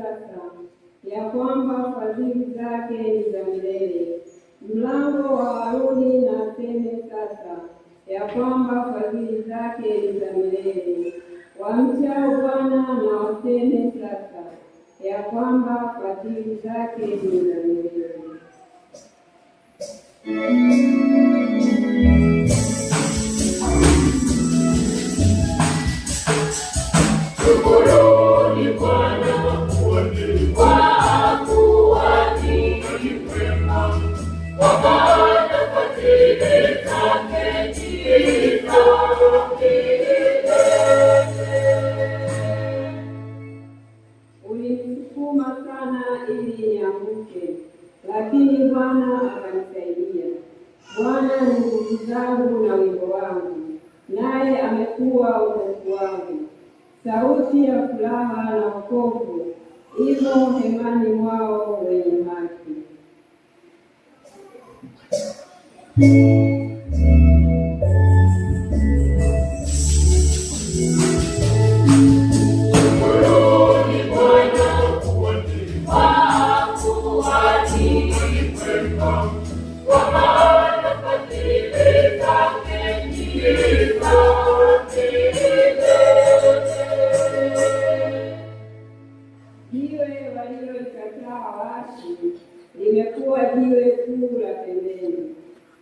sasa, ya kwamba fadhili zake ni za milele. Mlango wa Haruni na aseme sasa, ya kwamba fadhili zake ni za milele. Wamchao Bwana na waseme sasa, ya kwamba fadhili zake ni za milele. Shukuruni Bwana kwa kuwa ni mwema, kwa maana fadhili zake ni za milele. Ulinisukuma sana ili nianguke, lakini Bwana akanisaidia. Bwana ni nguvu zangu na wimbo wangu, naye amekuwa wokovu wangu. Sauti ya furaha na wokovu imo hemani mwao wenye haki. Jiwe walilolikataa waashi limekuwa jiwe kuu la pembeni.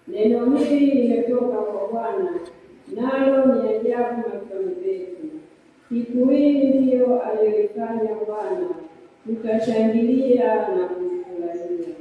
Neno hili limetoka kwa Bwana, nalo ni ajabu machoni petu. Siku hii ndiyo aliyoifanya Bwana, tutashangilia na kumfurahia.